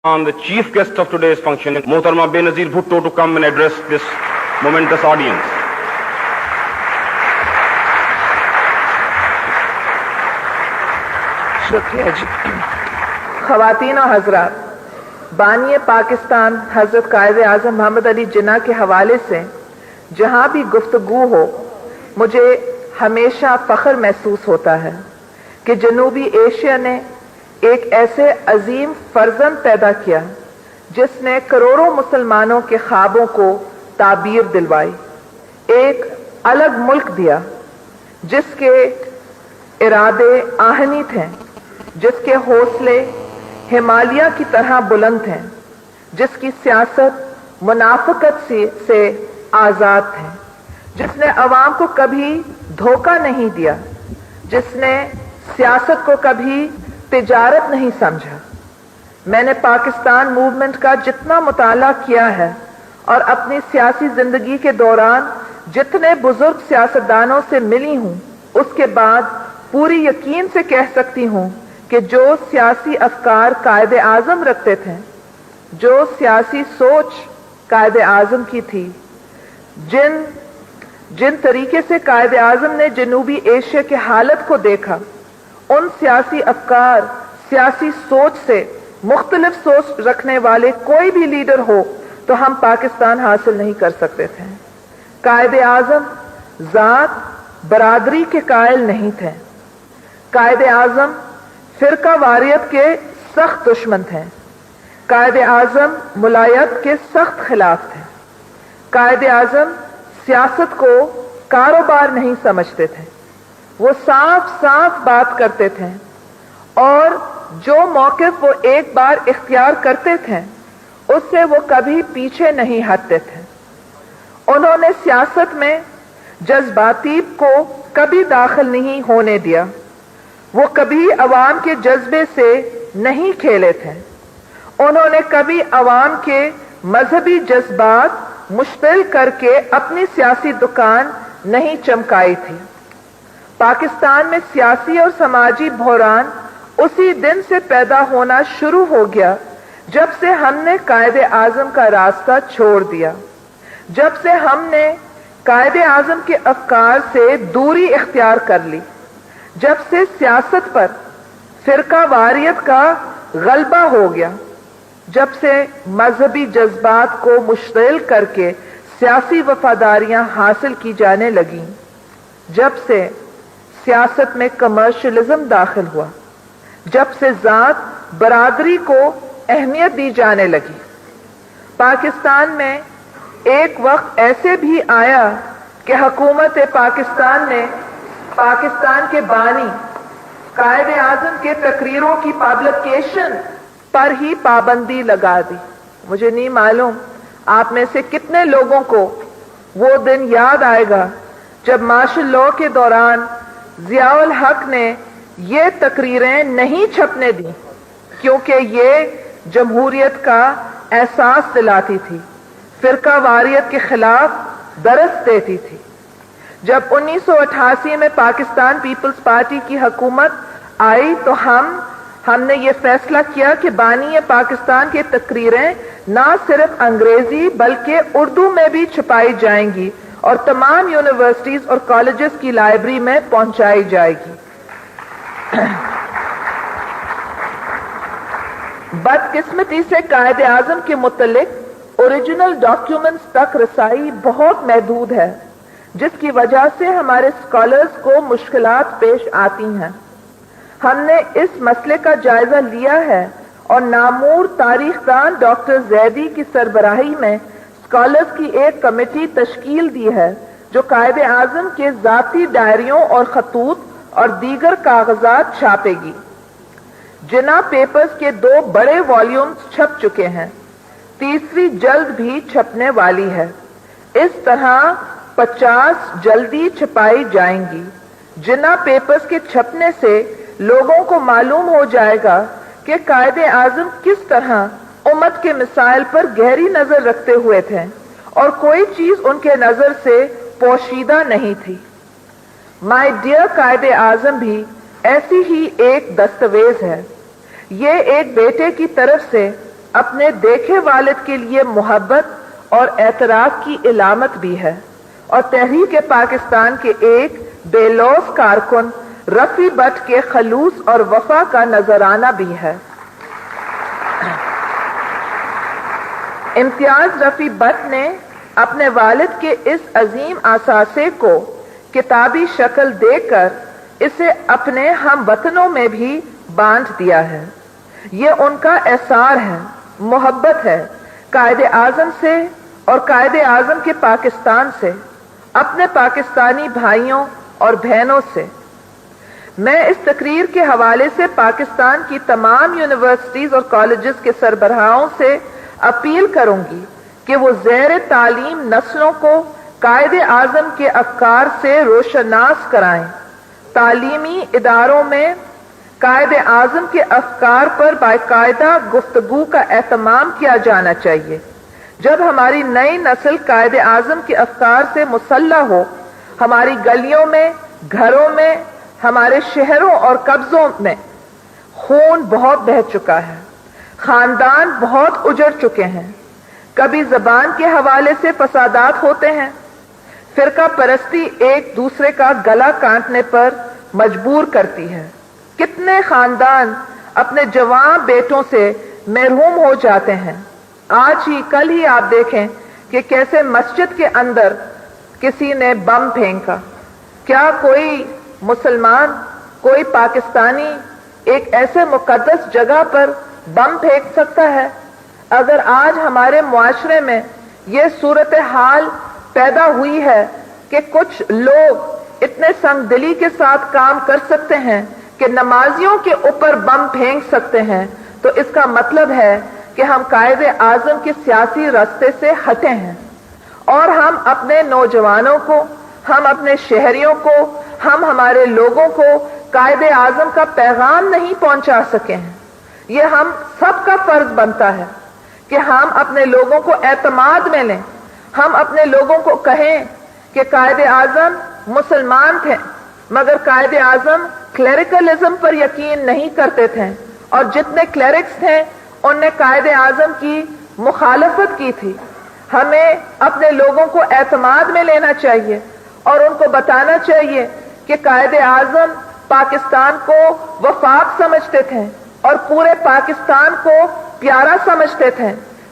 On the chief guest of today's function, Mohtarama Benazir Bhutto, to come and address this momentous audience. शुक्रिया जी। ख़वातीन और हज़रात, बानी पाकिस्तान हज़रत कायद आज़म मोहम्मद अली जिन्ना के हवाले से जहाँ भी गुफ्तगू हो, मुझे हमेशा फ़ख्र महसूस होता है कि जनूबी एशिया ने एक ऐसे अजीम फर्जंद पैदा किया जिसने करोड़ों मुसलमानों के ख्वाबों को ताबीर दिलवाई, एक अलग मुल्क दिया जिसके इरादे आहनी थे, जिसके हौसले हिमालय की तरह बुलंद हैं, जिसकी सियासत मुनाफिकत से आज़ाद थे, जिसने अवाम को कभी धोखा नहीं दिया, जिसने सियासत को कभी तिजारत नहीं समझा। मैंने पाकिस्तान मूवमेंट का जितना मुताला किया है और अपनी सियासी जिंदगी के दौरान जितने बुजुर्ग सियासतदानों से मिली हूं, उसके बाद पूरी यकीन से कह सकती हूं कि जो सियासी अफकार कायदे आज़म रखते थे, जो सियासी सोच कायदे आज़म की थी, जिन तरीके से कायदे आज़म ने जनूबी एशिया की हालत को देखा, उन सियासी अफकार, सियासी सोच से मुख्तलिफ सोच रखने वाले कोई भी लीडर हो तो हम पाकिस्तान हासिल नहीं कर सकते थे। कायदे आज़म जात बरादरी के कायल नहीं थे। कायदे आज़म फिरका वारियत के सख्त दुश्मन थे। कायदे आज़म मुलायत के सख्त खिलाफ थे। कायदे आज़म सियासत को कारोबार नहीं समझते थे। वो साफ साफ बात करते थे और जो मौक़िफ़ वो एक बार इख्तियार करते थे उससे वो कभी पीछे नहीं हटते थे। उन्होंने सियासत में जज्बाती को कभी दाखिल नहीं होने दिया। वो कभी अवाम के जज्बे से नहीं खेले थे। उन्होंने कभी अवाम के मजहबी जज्बात मुश्तिल करके अपनी सियासी दुकान नहीं चमकाई थी। पाकिस्तान में सियासी और समाजी बहरान उसी दिन से पैदा होना शुरू हो गया जब से हमने कायदे आज़म का रास्ता छोड़ दिया, जब से हमने कायदे आज़म के अफकार से दूरी इख्तियार कर ली, जब से सियासत पर फिरका वारियत का गलबा हो गया, जब से मजहबी जज्बात को मुश्तिल करके सियासी वफादारियां हासिल की जाने लगीं, जब से सियासत में कमर्शलिज्म दाखिल हुआ, जब से जात बरादरी को अहमियत दी जाने लगी। पाकिस्तान में एक वक्त ऐसे भी आया कि हुकूमत पाकिस्तान ने पाकिस्तान के बानी कायदे आज़म के तकरीरों की पब्लिकेशन पर ही पाबंदी लगा दी। मुझे नहीं मालूम आप में से कितने लोगों को वो दिन याद आएगा जब मार्शल लॉ के दौरान ज़ियाउल हक ने ये तकरीरें नहीं छपने दी, क्योंकि ये जमहूरियत का एहसास दिलाती थी, फिरका वारियत के खिलाफ दरस देती थी। जब 1988 में पाकिस्तान पीपल्स पार्टी की हुकूमत आई तो हमने ये फैसला किया कि बानी पाकिस्तान की तकरीरें ना सिर्फ अंग्रेजी बल्कि उर्दू में भी छपाई जाएंगी और तमाम यूनिवर्सिटीज और कॉलेजेस की लाइब्रेरी में पहुंचाई जाएगी। बदकिस्मती से कायदे आज़म के मुतल्लिक ओरिजिनल डॉक्यूमेंट्स तक रसाई बहुत महदूद है, जिसकी वजह से हमारे स्कॉलर्स को मुश्किलात पेश आती हैं। हमने इस मसले का जायजा लिया है और नामूर तारीखदान डॉक्टर जैदी की सरबराही में स्कॉलर्स की एक कमेटी तश्कील दी है जो कायदे आज़म के ज़ाती डायरियों और खतूत और दीगर कागजात छापेगी। जिन्ना पेपर्स के 2 बड़े वॉल्यूम्स छप चुके हैं, तीसरी जल्द भी छपने वाली है। इस तरह 50 जल्दी छपाई जाएंगी। जिन्ना पेपर्स के छपने से लोगों को मालूम हो जाएगा कि कायदे आज़म किस तरह उम्मत के मिसाइल पर गहरी नजर रखते हुए थे और कोई चीज उनके नजर से पोशीदा नहीं थी। माय डियर कायदे आज़म भी ऐसी ही एक दस्तावेज है। ये एक बेटे की तरफ से अपने देखे वालिद के लिए मोहब्बत और एतराफ की इलामत भी है और तहरीक पाकिस्तान के एक बेलौस कारकुन रफी भट्ट के खलूस और वफा का नजराना भी है। इम्तियाज रफी भट्ट ने अपने वालिद के इस अजीम असासे को किताबी शक्ल देकर इसे अपने हम वतनों में भी बांध दिया है। ये उनका एहसार है, मोहब्बत है कायदे आजम से और कायदे आजम के पाकिस्तान से, अपने पाकिस्तानी भाइयों और बहनों से। मैं इस तकरीर के हवाले से पाकिस्तान की तमाम यूनिवर्सिटीज और कॉलेजेस के सरबराहों से अपील करूंगी कि वो ज़ेर तालीम नस्लों को कायदे आजम के अफकार से रोशनास कराएं। तालीमी इदारों में कायदे आजम के अफकार पर बाकायदा गुफ्तगू का एहतमाम किया जाना चाहिए। जब हमारी नई नस्ल कायदे आजम के अफकार से मुसल्लह हो, हमारी गलियों में, घरों में, हमारे शहरों और कब्जों में खून बहुत बह चुका है, खानदान बहुत उजड़ चुके हैं। कभी जबान के हवाले से फसादात होते हैं, फिरका परस्ती एक दूसरे का गला काटने पर मजबूर करती है। कितने खानदान अपने जवान बेटों से महरूम हो जाते हैं। आज ही कल ही आप देखें कि कैसे मस्जिद के अंदर किसी ने बम फेंका। क्या कोई मुसलमान, कोई पाकिस्तानी एक ऐसे मुकद्दस जगह पर बम फेंक सकता है? अगर आज हमारे मुआशरे में ये सूरत हाल पैदा हुई है कि कुछ लोग इतने संगदिली के साथ काम कर सकते हैं कि नमाजियों के ऊपर बम फेंक सकते हैं, तो इसका मतलब है कि हम कायदे आजम के सियासी रास्ते से हटे हैं और हम अपने नौजवानों को, हम अपने शहरियों को, हम हमारे लोगों को कायदे आजम का पैगाम नहीं पहुंचा सके हैं। ये हम सबका फर्ज बनता है कि हम अपने लोगों को एतमाद में लें। हम अपने लोगों को कहें कि कायदे आजम मुसलमान थे मगर कायदे आजम क्लेरिकलिज्म पर यकीन नहीं करते थे और जितने क्लेरिक्स थे उनने कायदे आजम की मुखालफत की थी। हमें अपने लोगों को एतमाद में लेना चाहिए और उनको बताना चाहिए कि कायदे आजम पाकिस्तान को वफाक समझते थे और पूरे पाकिस्तान को प्यारा समझते थे।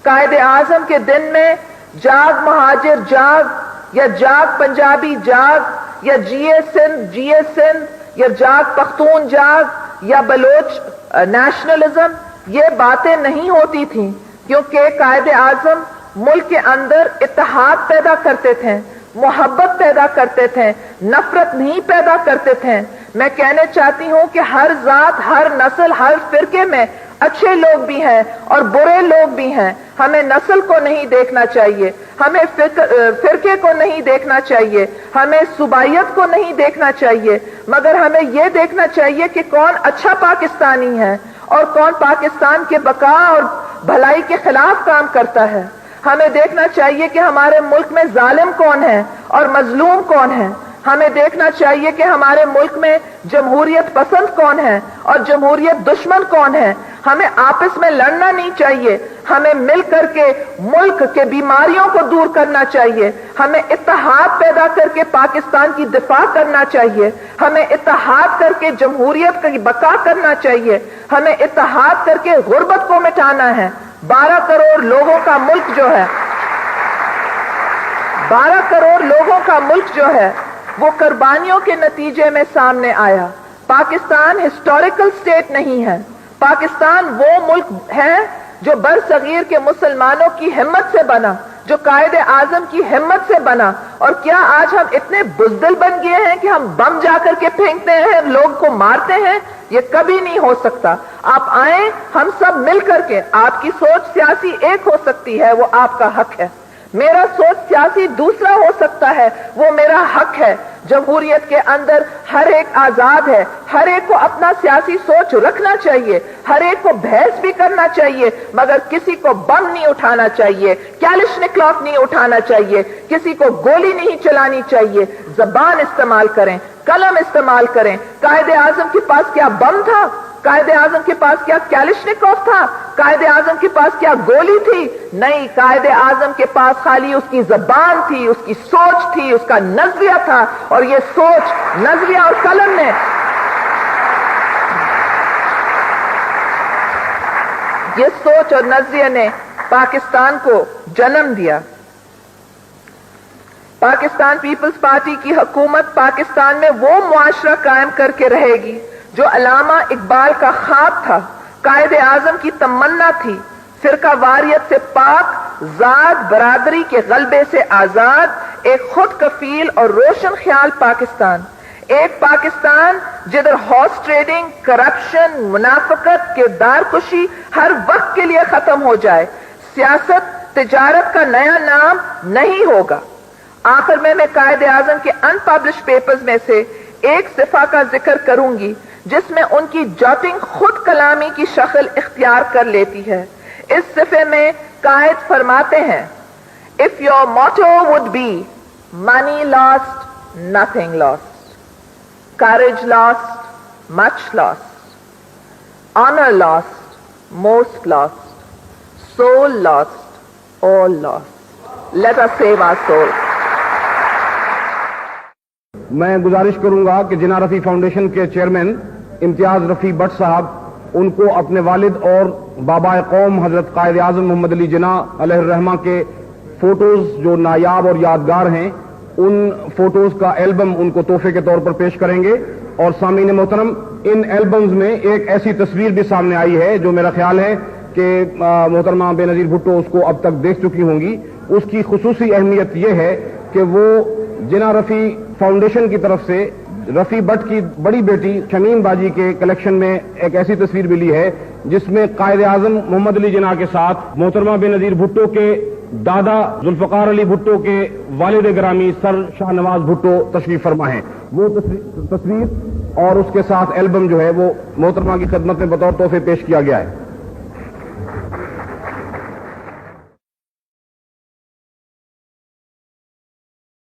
कायदे आजम के दिन में जाग महाजिर जाग, या जाग पंजाबी जाग, या जिए सिंध, या जाग पख्तून जाग, या बलोच नेशनलिज्म, ये बातें नहीं होती थी क्योंकि कायदे आजम मुल्क के अंदर इत्तेहाद पैदा करते थे, मोहब्बत पैदा करते थे, नफरत नहीं पैदा करते थे। मैं कहना चाहती हूं कि हर जात, हर नस्ल, हर फिरके में अच्छे लोग भी हैं और बुरे लोग भी हैं। हमें नस्ल को नहीं देखना चाहिए, हमें फिरके को नहीं देखना चाहिए, हमें सुबाइयत को नहीं देखना चाहिए, मगर हमें यह देखना चाहिए कि कौन अच्छा पाकिस्तानी है और कौन पाकिस्तान के बका और भलाई के खिलाफ काम करता है। हमें देखना चाहिए कि हमारे मुल्क में जालिम कौन है और मजलूम कौन है। हमें देखना चाहिए कि हमारे मुल्क में जमहूरियत पसंद कौन है और जमहूरियत दुश्मन कौन है। हमें आपस में लड़ना नहीं चाहिए, हमें मिल करके मुल्क के बीमारियों को दूर करना चाहिए। हमें इत्तेहाद पैदा करके पाकिस्तान की दिफा करना चाहिए, हमें इत्तेहाद करके जमहूरियत की बका करना चाहिए, हमें इत्तेहाद करके गुर्बत को मिटाना है। 12 करोड़ लोगों का मुल्क जो है, 12 करोड़ लोगों का मुल्क जो है वो कुर्बानियों के नतीजे में सामने आया। पाकिस्तान हिस्टोरिकल स्टेट नहीं है, पाकिस्तान वो मुल्क है जो बरसगीर के मुसलमानों की हिम्मत से बना, जो कायदे आजम की हिम्मत से बना। और क्या आज हम इतने बुज़दिल बन गए हैं कि हम बम जाकर के फेंकते हैं, लोग को मारते हैं? ये कभी नहीं हो सकता। आप आए, हम सब मिल करके, आपकी सोच सियासी एक हो सकती है, वो आपका हक है, मेरा सोच सियासी दूसरा हो सकता है, वो मेरा हक है। जमहूरियत के अंदर हर एक आजाद है, हर एक को अपना सियासी सोच रखना चाहिए, हर एक को बहस भी करना चाहिए, मगर किसी को बम नहीं उठाना चाहिए, कैलिशनिकोव नहीं उठाना चाहिए, किसी को गोली नहीं चलानी चाहिए। जबान इस्तेमाल करें, कलम इस्तेमाल करें। कायदे आजम के पास क्या बम था? कायदे आजम के पास क्या कैलिशनिकोव था? कायदे आजम के पास क्या गोली थी? नहीं, कायदे आजम के पास खाली उसकी जबान थी, उसकी सोच थी, उसका नजरिया था, और ये सोच, नजरिया और कलम ने ये सोच और नजरिए ने पाकिस्तान को जन्म दिया। पाकिस्तान पीपल्स पार्टी की हुकूमत पाकिस्तान में वो मुआशरा कायम करके रहेगी जो अल्लामा इकबाल का ख्वाब था, कायदे आजम की तमन्ना थी। फिरका वारियत से पाक, जात बरादरी के गलबे से आजाद, एक खुद कफील और रोशन ख्याल पाकिस्तान। एक पाकिस्तान जिधर हॉर्स ट्रेडिंग, करप्शन, मुनाफिकत, किरदार कुशी हर वक्त के लिए खत्म हो जाए। सियासत तिजारत का नया नाम नहीं होगा। आखिर में मैं कायदे आजम के अनपब्लिश पेपर्स में से एक सिफा का जिक्र करूंगी जिसमें उनकी जॉटिंग खुद कलामी की शक्ल इख्तियार कर लेती है। इस सिफे में कायद फरमाते हैं, if your motto would be money lost, nothing lost, courage lost, much lost, honor lost, most lost, soul lost, all lost. Let us save our soul. मैं गुजारिश करूंगा कि जिना रफी फाउंडेशन के चेयरमैन इम्तियाज रफी भट्ट साहब उनको अपने वालिद और बाबा कौम हजरत कायद आजम मोहम्मद अली जिना अलैहिर्रहमा के फोटोज जो नायाब और यादगार हैं, उन फोटोज का एल्बम उनको तोहफे के तौर पर पेश करेंगे। और सामीन मोहतरम, इन एल्बम्स में एक ऐसी तस्वीर भी सामने आई है जो मेरा ख्याल है कि मोहतरमा बेनजीर भुट्टो उसको अब तक देख चुकी होंगी। उसकी खुसूसी अहमियत यह है कि वो जिना रफी फाउंडेशन की तरफ से रफी भट्ट की बड़ी बेटी शमीम बाजी के कलेक्शन में एक ऐसी तस्वीर मिली है जिसमें कायद आजम मोहम्मद अली जिना के साथ मोहतरमा बेनजीर भुट्टो के दादा जुल्फकार अली भुट्टो के वालिद ग्रामी सर शाहनवाज भुट्टो तशरीफ फरमा है। वो तस्वीर और उसके साथ एल्बम जो है वो मोहतरमा की खिदमत में बतौर तोहफे पेश किया गया है।